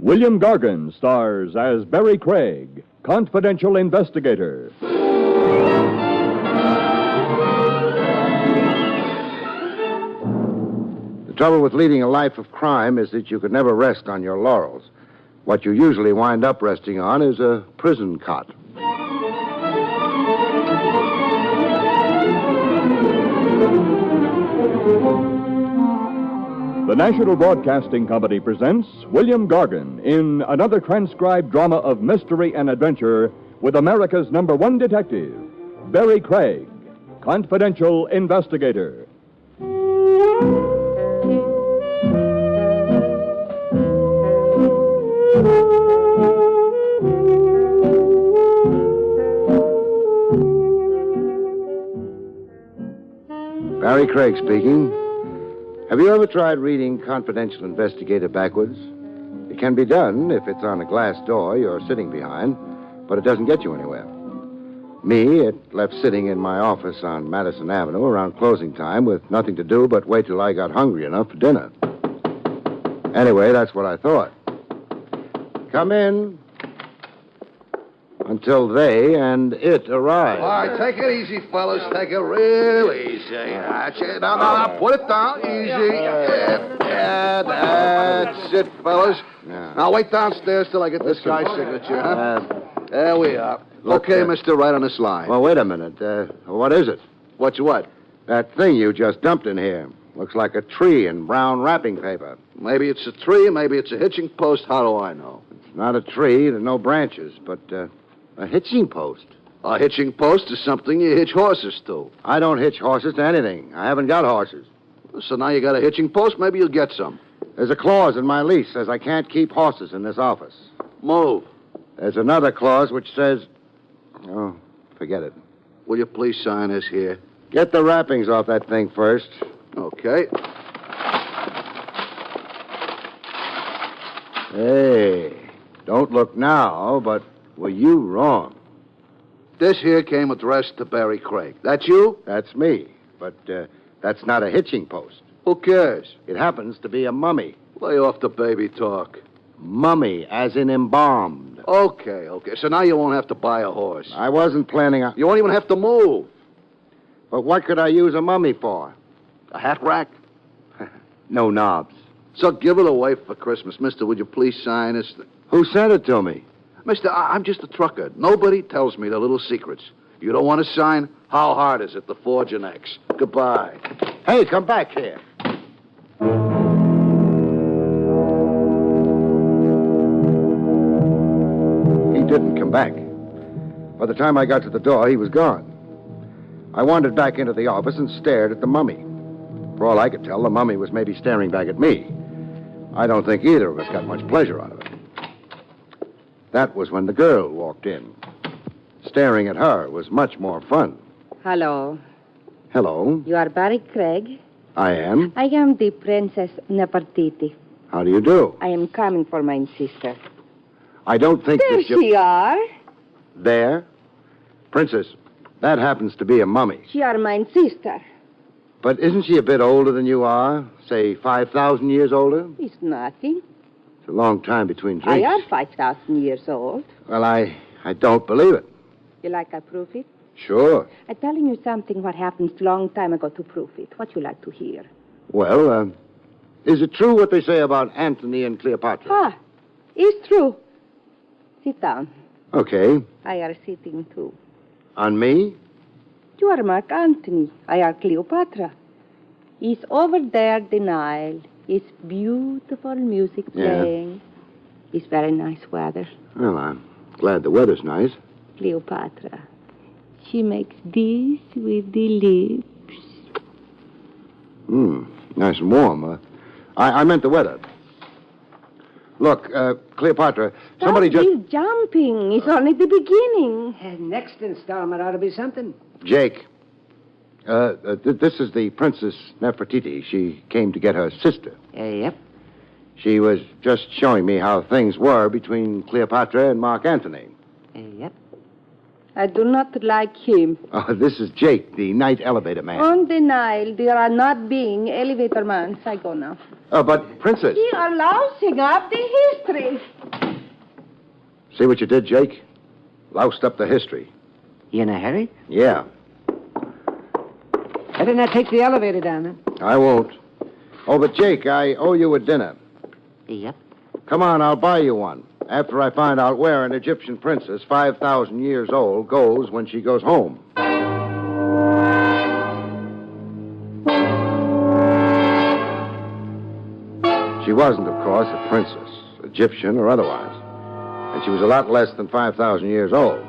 William Gargan stars as Barrie Craig, confidential investigator. The trouble with leading a life of crime is that you could never rest on your laurels. What you usually wind up resting on is a prison cot. The National Broadcasting Company presents William Gargan in another transcribed drama of mystery and adventure with America's #1 detective, Barrie Craig, confidential investigator. Barrie Craig speaking. Have you ever tried reading Confidential Investigator backwards? It can be done if it's on a glass door you're sitting behind, but it doesn't get you anywhere. Me, it left sitting in my office on Madison Avenue around closing time with nothing to do but wait till I got hungry enough for dinner. Anyway, that's what I thought. Come in. Until they and it arrive. All right, take it easy, fellas. Take it real easy. That's it. Now, put it down. Easy. Yeah, that's it, fellas. Yeah. Now, wait downstairs till I get this guy's signature, huh? There we are. Okay, mister, right on this line. Well, wait a minute. What is it? What's what? That thing you just dumped in here. Looks like a tree in brown wrapping paper. Maybe it's a tree, maybe it's a hitching post. How do I know? It's not a tree. There's no branches, but a hitching post. A hitching post is something you hitch horses to. I don't hitch horses to anything. I haven't got horses. So now you got a hitching post, maybe you'll get some. There's a clause in my lease says I can't keep horses in this office. Move. There's another clause which says... Oh, forget it. Will you please sign this here? Get the wrappings off that thing first. Okay. Hey, don't look now, but were you wrong? This here came addressed to Barrie Craig. That you? That's me, but that's not a hitching post. Who cares? It happens to be a mummy. Lay off the baby talk. Mummy, as in embalmed. Okay. So now you won't have to buy a horse. I wasn't planning on... You won't even have to move. But what could I use a mummy for? A hat rack? No knobs. So give it away for Christmas. Mister, would you please sign this? Who sent it to me? Mister, I'm just a trucker. Nobody tells me the little secrets. You don't want to sign? How hard is it to forge an X? Goodbye. Hey, come back here. He didn't come back. By the time I got to the door, he was gone. I wandered back into the office and stared at the mummy. For all I could tell, the mummy was maybe staring back at me. I don't think either of us got much pleasure out of it. That was when the girl walked in. Staring at her was much more fun. Hello. Hello. You are Barrie Craig? I am. I am the Princess Nefertiti. How do you do? I am coming for my sister. I don't think There that you... she are. There? Princess, that happens to be a mummy. She are my sister. But isn't she a bit older than you are? Say, 5,000 years older? It's nothing. It's a long time between drinks. I am 5,000 years old. Well, I don't believe it. You like I prove it? Sure. I'm telling you something what happened long time ago to prove it. What you like to hear? Well, is it true what they say about Antony and Cleopatra? Ah, it's true. Sit down. Okay. I are sitting too. On me? You are Mark Antony. I are Cleopatra. He's over there, the Nile. It's beautiful music playing. Yeah. It's very nice weather. Well, I'm glad the weather's nice. Cleopatra. She makes this with the lips. Nice and warm. I meant the weather. Look, Cleopatra, somebody just... Stop this jumping. It's only the beginning. Next installment ought to be something. Jake, this is the Princess Nefertiti. She came to get her sister. Yep. She was just showing me how things were between Cleopatra and Mark Antony. Yep. I do not like him. Oh, this is Jake, the night elevator man. On the Nile, there are not being elevator mans. I go now. Oh, but, Princess. You are lousing up the history. See what you did, Jake? Loused up the history. You in a hurry? Yeah, Better not take the elevator down, then. I won't. Oh, but, Jake, I owe you a dinner. Yep. Come on, I'll buy you one. After I find out where an Egyptian princess, 5,000 years old, goes when she goes home. She wasn't, of course, a princess, Egyptian or otherwise. And she was a lot less than 5,000 years old.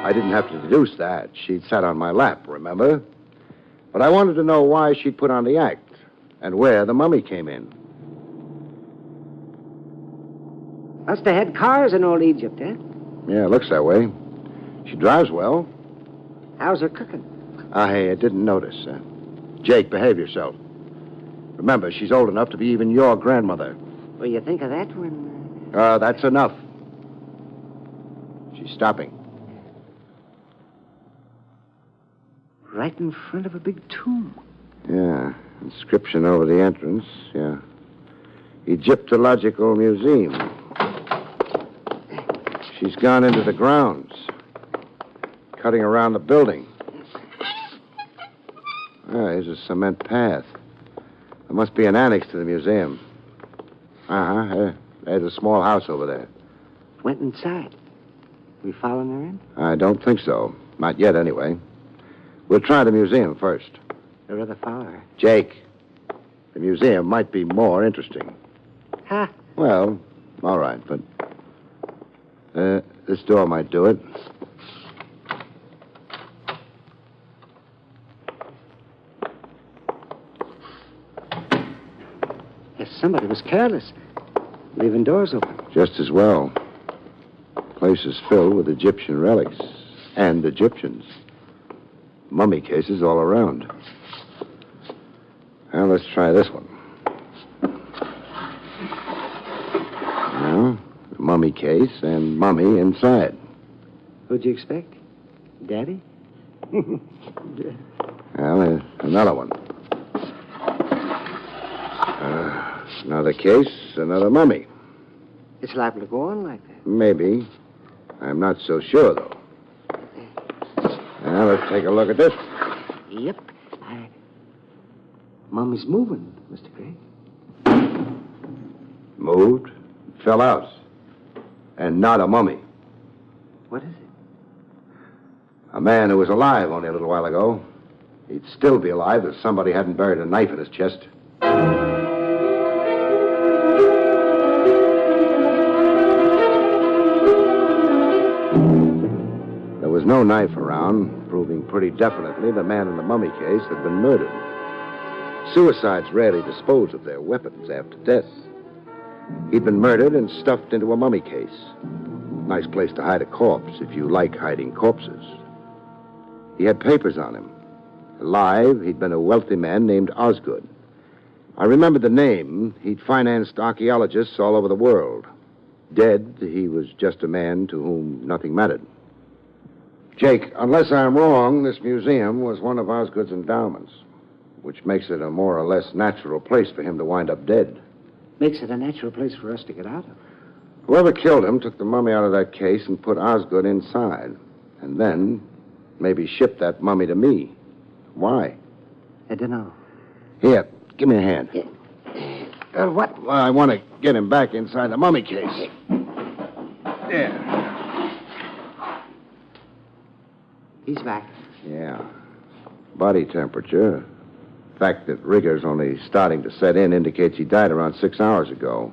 I didn't have to deduce that. She'd sat on my lap, remember? But I wanted to know why she'd put on the act and where the mummy came in. Must have had cars in old Egypt, eh? Yeah, it looks that way. She drives well. How's her cooking? I didn't notice. Jake, behave yourself. Remember, she's old enough to be even your grandmother. Well, you think of that when... That's enough. She's stopping. Right in front of a big tomb. Yeah, inscription over the entrance. Yeah. Egyptological Museum. She's gone into the grounds, cutting around the building. Here's a cement path. There must be an annex to the museum. There's a small house over there. Went inside. We following her in? I don't think so. Not yet, anyway. We'll try the museum first. I'd rather follow her. Jake, the museum might be more interesting. Ha! Well, all right, but this door might do it. Yes, somebody was careless, leaving doors open. Just as well. Place is filled with Egyptian relics and Egyptians. Mummy cases all around. Now, let's try this one. Now, mummy case and mummy inside. Who'd you expect? Daddy? Well, there's another one. Another case, another mummy. It's liable to go on like that. Maybe. I'm not so sure, though. Now, let's take a look at this. Yep. Mummy's moving, Mr. Craig. Moved, fell out. And not a mummy. What is it? A man who was alive only a little while ago. He'd still be alive if somebody hadn't buried a knife in his chest. There was no knife around, proving pretty definitely the man in the mummy case had been murdered. Suicides rarely dispose of their weapons after death. He'd been murdered and stuffed into a mummy case. Nice place to hide a corpse if you like hiding corpses. He had papers on him. Alive, he'd been a wealthy man named Osgood. I remembered the name. He'd financed archaeologists all over the world. Dead, he was just a man to whom nothing mattered. Jake, unless I'm wrong, this museum was one of Osgood's endowments, which makes it a more or less natural place for him to wind up dead. Makes it a natural place for us to get out of. Whoever killed him took the mummy out of that case and put Osgood inside. And then maybe shipped that mummy to me. Why? I don't know. Here, give me a hand. What? Well, I want to get him back inside the mummy case. There. He's back. Yeah. Body temperature. The fact that rigor's only starting to set in indicates he died around 6 hours ago.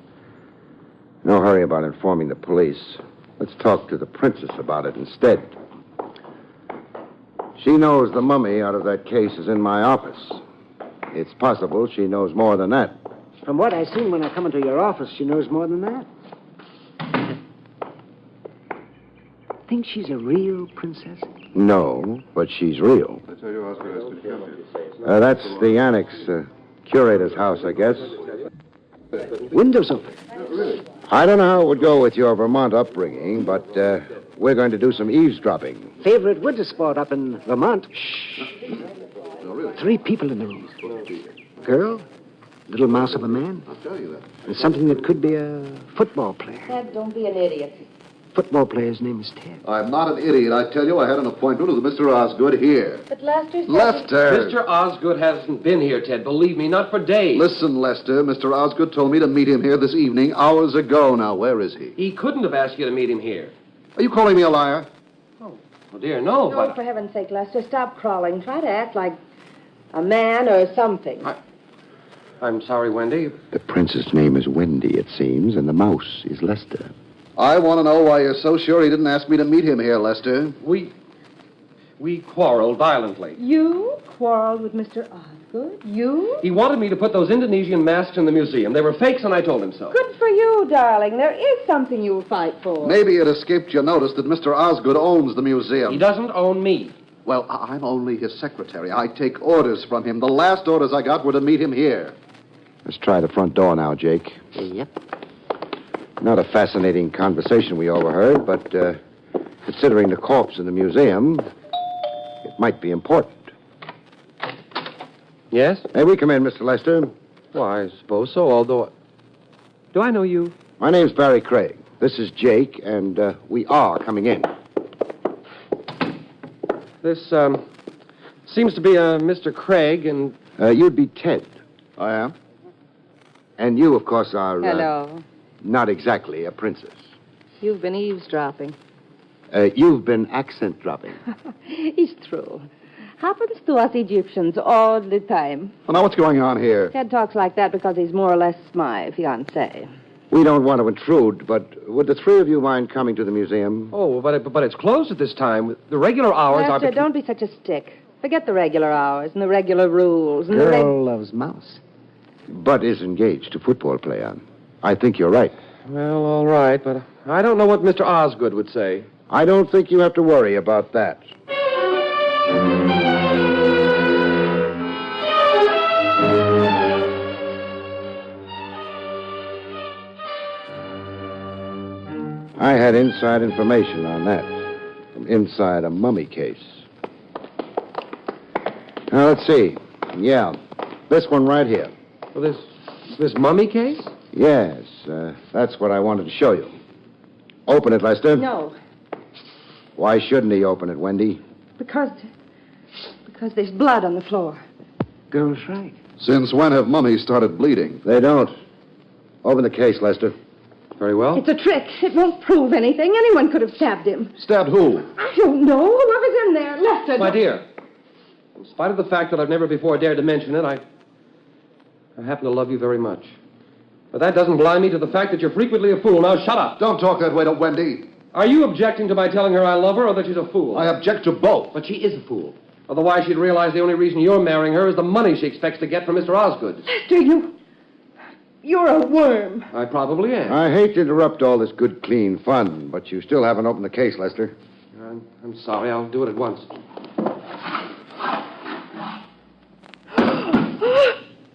No hurry about informing the police. Let's talk to the princess about it instead. She knows the mummy out of that case is in my office. It's possible she knows more than that. From what I seen when I come into your office, she knows more than that. Think she's a real princess? No, but she's real. That's the annex. Curator's house, I guess. Windows open. I don't know how it would go with your Vermont upbringing, but we're going to do some eavesdropping. Favorite winter sport up in Vermont. No, really. 3 people in the room. Girl, little mouse of a man, I'll tell you that. and something that could be a football player. Ted, don't be an idiot. Football player's name is Ted. I'm not an idiot. I tell you, I had an appointment with Mr. Osgood here. But Lester said... Lester! Mr. Osgood hasn't been here, Ted. Believe me, not for days. Listen, Lester, Mr. Osgood told me to meet him here this evening, hours ago. Now, where is he? He couldn't have asked you to meet him here. Are you calling me a liar? Oh, dear, no, No, but... for heaven's sake, Lester, stop crawling. Try to act like a man or something. I'm sorry, Wendy. The princess' name is Wendy, it seems, and the mouse is Lester. I want to know why you're so sure he didn't ask me to meet him here, Lester. We quarreled violently. You quarreled with Mr. Osgood? You? He wanted me to put those Indonesian masks in the museum. They were fakes, and I told him so. Good for you, darling. There is something you'll fight for. Maybe it escaped your notice that Mr. Osgood owns the museum. He doesn't own me. Well, I'm only his secretary. I take orders from him. The last orders I got were to meet him here. Let's try the front door now, Jake. Yep. Not a fascinating conversation we overheard, but considering the corpse in the museum, it might be important. Yes? May we come in, Mr. Lester? Well, I suppose so, although... Do I know you? My name's Barrie Craig. This is Jake, and we are coming in. This, seems to be a Mr. Craig, and... You'd be Ted. I am? And you, of course, are... Hello. Not exactly a princess. You've been eavesdropping. You've been accent dropping. It's true. Happens to us Egyptians all the time. Well, now, what's going on here? Ted talks like that because he's more or less my fiancé. We don't want to intrude, but would the 3 of you mind coming to the museum? Oh, but it's closed at this time. The regular hours are... Lester, don't be such a stick. Forget the regular hours and the regular rules. And Girl loves mouse. Bud is engaged to football player. I think you're right. Well, all right, but I don't know what Mr. Osgood would say. I don't think you have to worry about that. I had inside information on that. From inside a mummy case. Now, let's see. Yeah, this one right here. Well, this mummy case? Yes, that's what I wanted to show you. Open it, Lester. No, Why shouldn't he open it, Wendy? because there's blood on the floor. Girl's right. Since when have mummies started bleeding? They don't. Open the case, Lester. Very well. It's a trick. It won't prove anything. Anyone could have stabbed him. Stabbed who? I don't know. Whoever's in there. Lester. My don't- dear, in spite of the fact that I've never before dared to mention it, I happen to love you very much. But that doesn't blind me to the fact that you're frequently a fool. Now, shut up. Don't talk that way to Wendy. Are you objecting to my telling her I love her or that she's a fool? I object to both. But she is a fool. Otherwise, she'd realize the only reason you're marrying her is the money she expects to get from Mr. Osgood. Lester, you're a worm. I probably am. I hate to interrupt all this good, clean fun, but you still haven't opened the case, Lester. I'm sorry. I'll do it at once.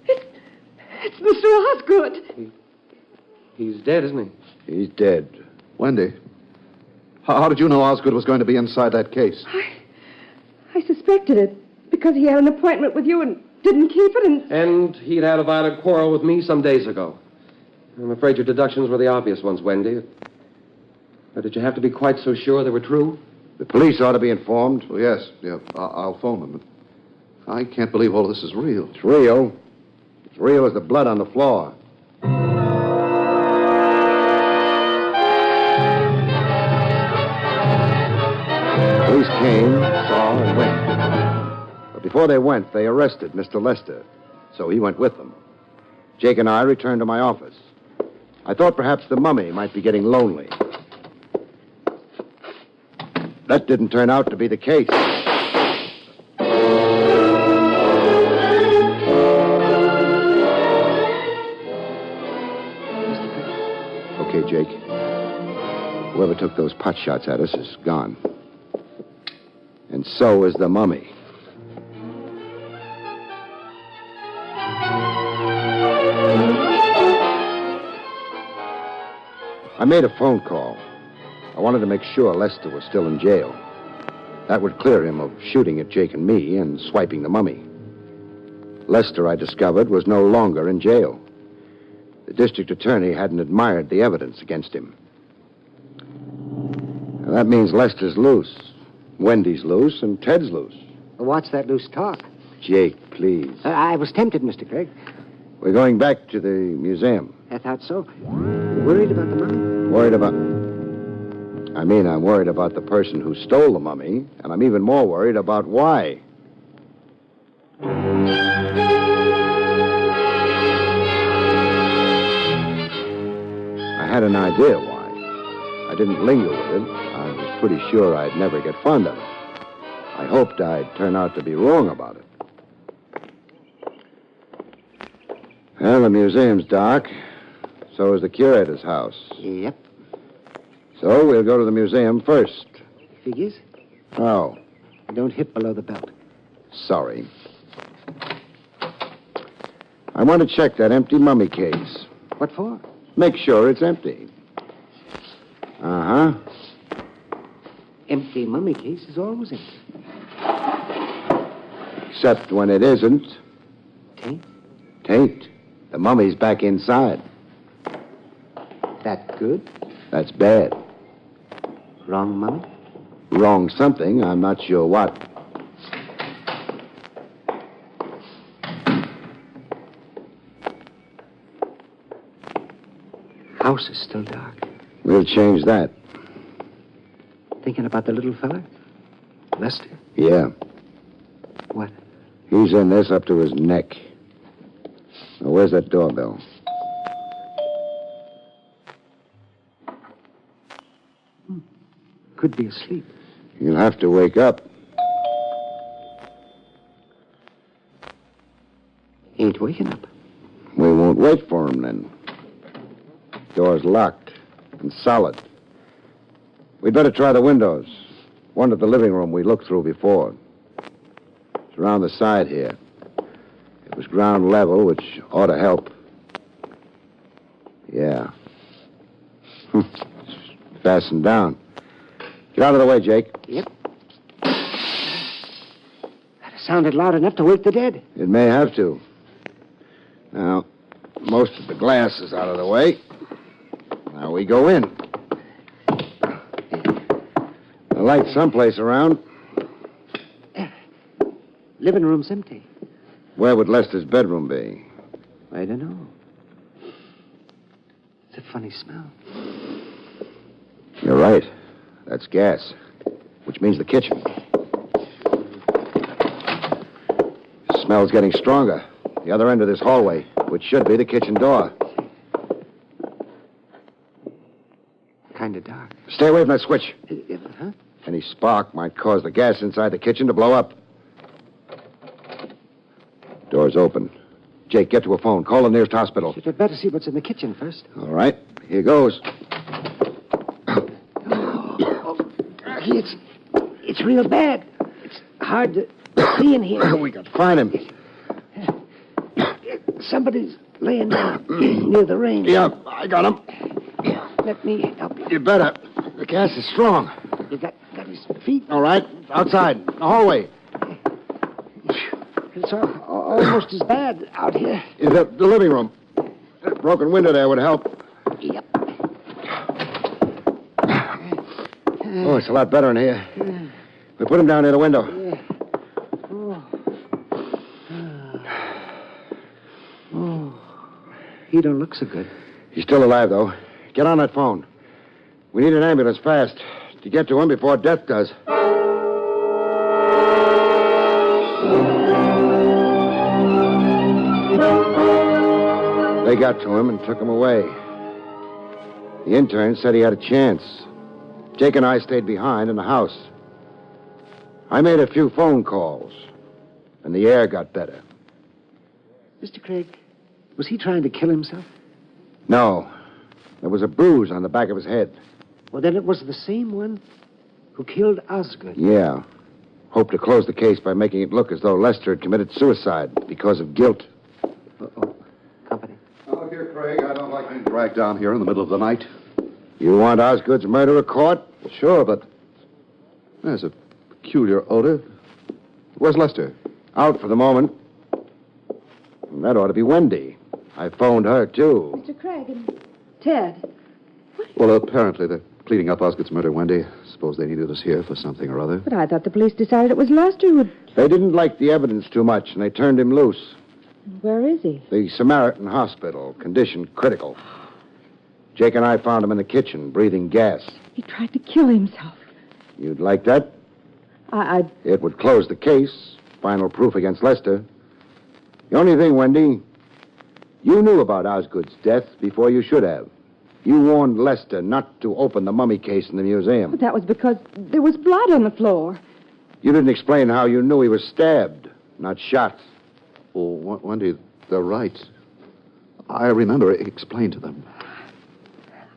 It's Mr. Osgood. He's dead, isn't he? He's dead. Wendy, how did you know Osgood was going to be inside that case? I suspected it because he had an appointment with you and didn't keep it And he'd had a violent quarrel with me some days ago. I'm afraid your deductions were the obvious ones, Wendy. But did you have to be quite so sure they were true? The police ought to be informed. Well, yes. I'll phone them. I can't believe all this is real. It's real. It's real as the blood on the floor. Police came, saw, and went. But before they went, they arrested Mr. Lester. So he went with them. Jake and I returned to my office. I thought perhaps the mummy might be getting lonely. That didn't turn out to be the case. Okay, Jake. Whoever took those pot shots at us is gone. And so is the mummy. I made a phone call. I wanted to make sure Lester was still in jail. That would clear him of shooting at Jake and me and swiping the mummy. Lester, I discovered, was no longer in jail. The district attorney hadn't admired the evidence against him. Now, that means Lester's loose, Wendy's loose, and Ted's loose. What's that loose talk? Jake, please. I was tempted, Mr. Craig. We're going back to the museum. I thought so. Worried about the mummy? Worried about... I'm worried about the person who stole the mummy, and I'm even more worried about why. I had an idea why. I didn't linger with it. I was pretty sure I'd never get fond of it. I hoped I'd turn out to be wrong about it. Well, the museum's dark. So is the curator's house. Yep. So we'll go to the museum first. Figures? Oh, Don't hit below the belt. sorry. I want to check that empty mummy case. What for? Make sure it's empty. Uh-huh. Empty mummy case is always empty. Except when it isn't. Taint? Taint. The mummy's back inside. That good? That's bad. Wrong mummy? Wrong something. I'm not sure what. House is still dark. We'll change that. Thinking about the little fella? Lester? Yeah. What? He's in this up to his neck. Now, where's that doorbell? Could be asleep. You'll have to wake up. Ain't waking up. We won't wait for him, then. Door's locked and solid. We'd better try the windows. One to the living room we looked through before. It's around the side here. It was ground level, which ought to help. Yeah. It's fastened down. Get out of the way, Jake. Yep. That sounded loud enough to wake the dead. It may have to. Now, most of the glass is out of the way. Now we go in. The light's someplace around. Living room's empty. Where would Lester's bedroom be? I don't know. It's a funny smell. You're right. That's gas, which means the kitchen. The smell's getting stronger. The other end of this hallway, which should be the kitchen door. Kind of dark. Stay away from that switch. Huh? Any spark might cause the gas inside the kitchen to blow up. Door's open. Jake, get to a phone. Call the nearest hospital. You'd better see what's in the kitchen first. All right. Here goes. It's real bad. It's hard to see in here. We got to find him. Somebody's laying down near the range. Yeah, I got him. Let me help you. You better. The gas is strong. You got his feet. All right. Outside. The hallway. It's almost as bad out here. In the living room. That broken window there would help. Yep. Oh, it's a lot better in here. We put him down near the window. He don't look so good. He's still alive, though. Get on that phone. We need an ambulance fast to get to him before death does. They got to him and took him away. The intern said he had a chance. Jake and I stayed behind in the house. I made a few phone calls, and the air got better. Mr. Craig, was he trying to kill himself? No. There was a bruise on the back of his head. Well, then it was the same one who killed Osgood. Yeah. Hoped to close the case by making it look as though Lester had committed suicide because of guilt. Uh-oh. Company. Oh, dear Craig, I don't like being dragged down here in the middle of the night. You want Osgood's murderer caught? Sure, but there's a peculiar odor. Where's Lester? Out for the moment. That ought to be Wendy. I phoned her, too. Mr. Craig and Ted. Well, apparently they're cleaning up Osgood's murder, Wendy. Suppose they needed us here for something or other. But I thought the police decided it was Lester who... They didn't like the evidence too much, and they turned him loose. Where is he? The Samaritan Hospital, condition critical. Jake and I found him in the kitchen, breathing gas. He tried to kill himself. You'd like that? It would close the case. Final proof against Lester. The only thing, Wendy, you knew about Osgood's death before you should have. You warned Lester not to open the mummy case in the museum. But that was because there was blood on the floor. You didn't explain how you knew he was stabbed, not shot. Oh, Wendy, they're right. I remember it explained to them.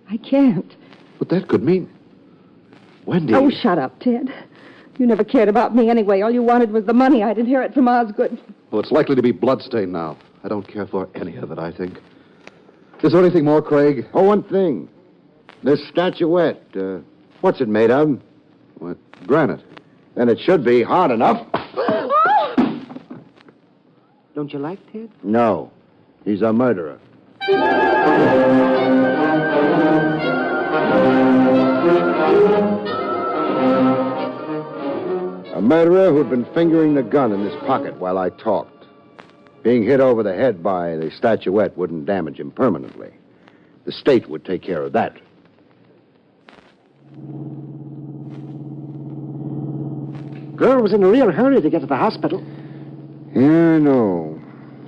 I can't. But that could mean... Wendy... Oh, shut up, Ted. You never cared about me anyway. All you wanted was the money I'd inherit from Osgood. Well, it's likely to be bloodstained now. I don't care for any of it, I think. Is there anything more, Craig? Oh, one thing. This statuette, what's it made of? What? Granite. Then it should be hard enough. Don't you like Ted? No. He's a murderer. A murderer who'd been fingering the gun in his pocket while I talked. Being hit over the head by the statuette wouldn't damage him permanently. The state would take care of that. Girl was in a real hurry to get to the hospital. Yeah, I know.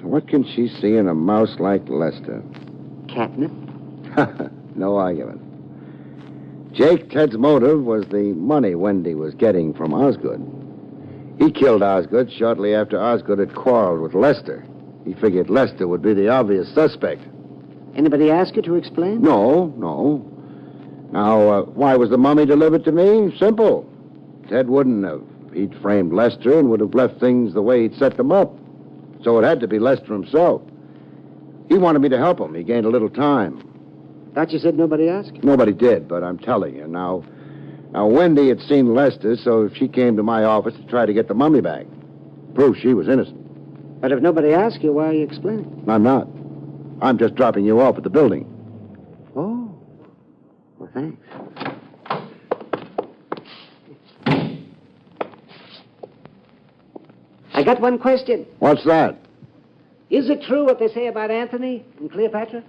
So what can she see in a mouse like Lester? Catnip. No argument. Jake, Ted's motive was the money Wendy was getting from Osgood. He killed Osgood shortly after Osgood had quarreled with Lester. He figured Lester would be the obvious suspect. Anybody ask you to explain? No. Now, why was the mummy delivered to me? Simple. Ted wouldn't have. He'd framed Lester and would have left things the way he'd set them up. So it had to be Lester himself. He wanted me to help him. He gained a little time. Thought you said nobody asked? Nobody did, but I'm telling you. Now, Wendy had seen Lester, so she came to my office to try to get the mummy back. Proof she was innocent. But if nobody asked you, why are you explaining? I'm not. I'm just dropping you off at the building. Oh. Well, thanks. I got one question. What's that? Is it true what they say about Anthony and Cleopatra?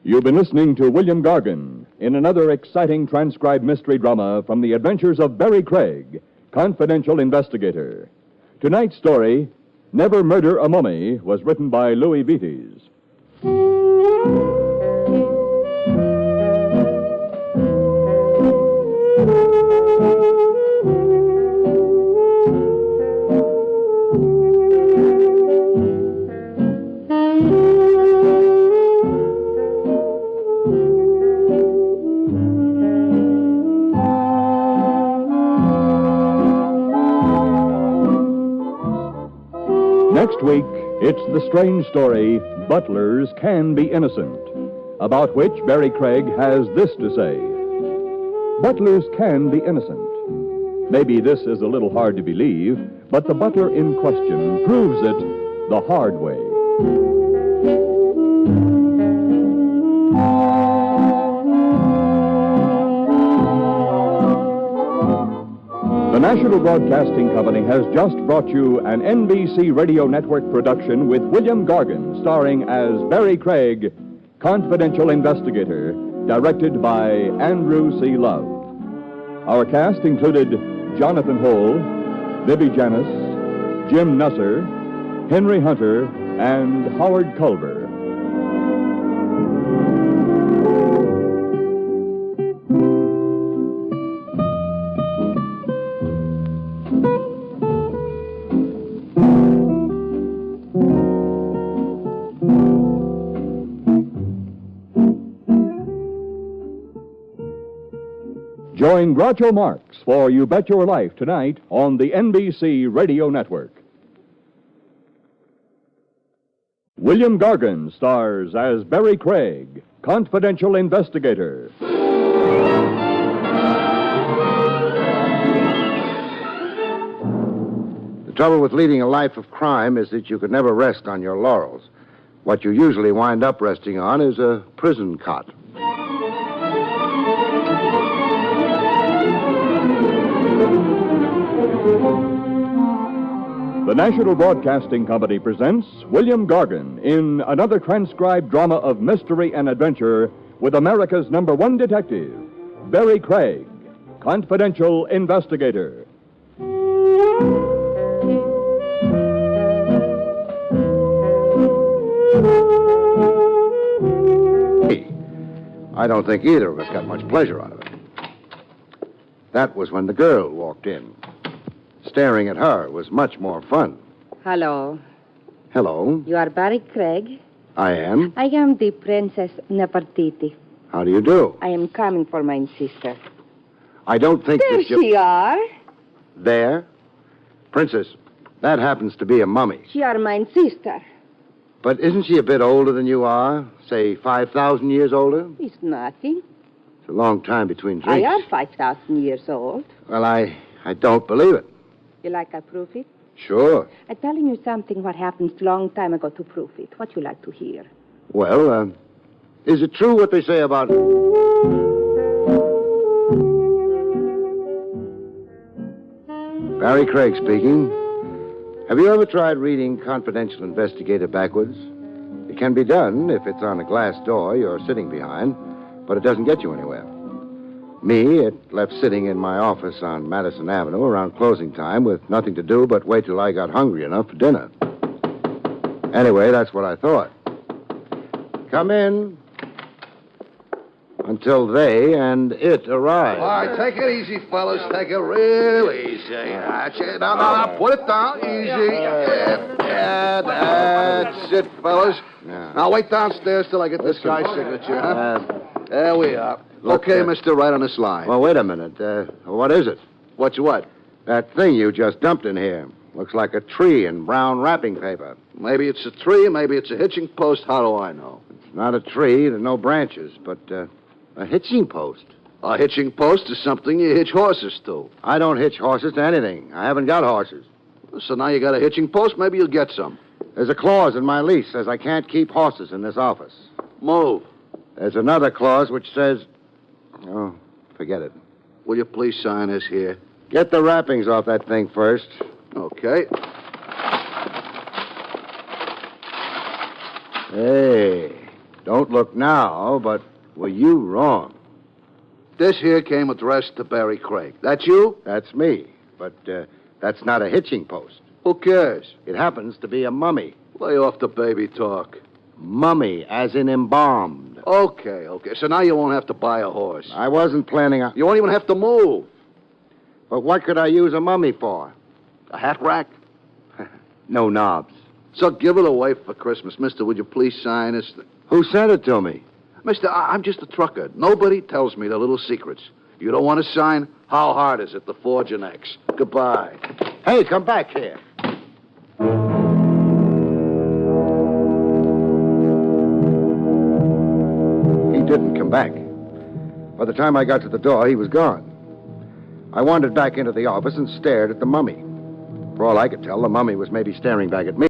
You've been listening to William Gargan in another exciting transcribed mystery drama from the Adventures of Barrie Craig, confidential investigator. Tonight's story, Never Murder a Mummy, was written by Louis Vites. Next week, it's the strange story, Butlers Can Be Innocent, about which Barrie Craig has this to say. Butlers can be innocent. Maybe this is a little hard to believe, but the butler in question proves it the hard way. The National Broadcasting Company has just brought you an NBC Radio Network production with William Gargan, starring as Barrie Craig, confidential investigator, directed by Andrew C. Love. Our cast included Jonathan Hull, Libby Janis, Jim Nusser, Henry Hunter, and Howard Culver. starring Groucho Marx for You Bet Your Life tonight on the NBC Radio Network. William Gargan stars as Barrie Craig, confidential investigator. The trouble with leading a life of crime is that you could never rest on your laurels. What you usually wind up resting on is a prison cot. The National Broadcasting Company presents William Gargan in another transcribed drama of mystery and adventure with America's #1 detective, Barrie Craig, confidential investigator. I don't think either of us got much pleasure out of it. That was when the girl walked in. Staring at her was much more fun. Hello. Hello, You are Barrie Craig. I am. I am the Princess Nefertiti. How do you do? I am coming for my sister. I don't think There that you... she are. There? Princess, that happens to be a mummy. She are my sister. But isn't she a bit older than you are? Say, 5,000 years older? It's nothing. It's a long time between I drinks. am 5,000 years old. Well, I don't believe it. You like I prove it? Sure. I'm telling you something what happened long time ago to prove it. What you like to hear? Well, is it true what they say about... Barrie Craig speaking. Have you ever tried reading Confidential Investigator backwards? It can be done if it's on a glass door you're sitting behind, but it doesn't get you anywhere. Me, it left sitting in my office on Madison Avenue around closing time with nothing to do but wait till I got hungry enough for dinner. Anyway, that's what I thought. Come in. Until they and it arrive. All right, take it easy, fellas. Take it real easy. That's it. Now, put it down. Easy. Yeah, that's it, fellas. Yeah. Now, wait downstairs till I get this guy's signature, huh? There we are. Look, Okay, mister, right on this line. Well, wait a minute. What is it? What's what? That thing you just dumped in here. Looks like a tree in brown wrapping paper. Maybe it's a tree, maybe it's a hitching post. How do I know? It's not a tree. There's no branches, but a hitching post. A hitching post is something you hitch horses to. I don't hitch horses to anything. I haven't got horses. So now you got a hitching post, maybe you'll get some. There's a clause in my lease says I can't keep horses in this office. Move. There's another clause which says... Oh, forget it. Will you please sign this here? Get the wrappings off that thing first. Okay. Hey, don't look now, but were you wrong? This here came addressed to Barrie Craig. That you? That's me, but that's not a hitching post. Who cares? It happens to be a mummy. Lay off the baby talk. Mummy, as in embalmed. Okay. So now you won't have to buy a horse. I wasn't planning on... You won't even have to move. But what could I use a mummy for? A hat rack? No knobs. So give it away for Christmas. Mister, would you please sign this? Who sent it to me? Mister, I'm just a trucker. Nobody tells me the little secrets. You don't want to sign? How hard is it to forge an X? Goodbye. Hey, come back here. He didn't come back. By the time I got to the door, he was gone. I wandered back into the office and stared at the mummy. For all I could tell, the mummy was maybe staring back at me.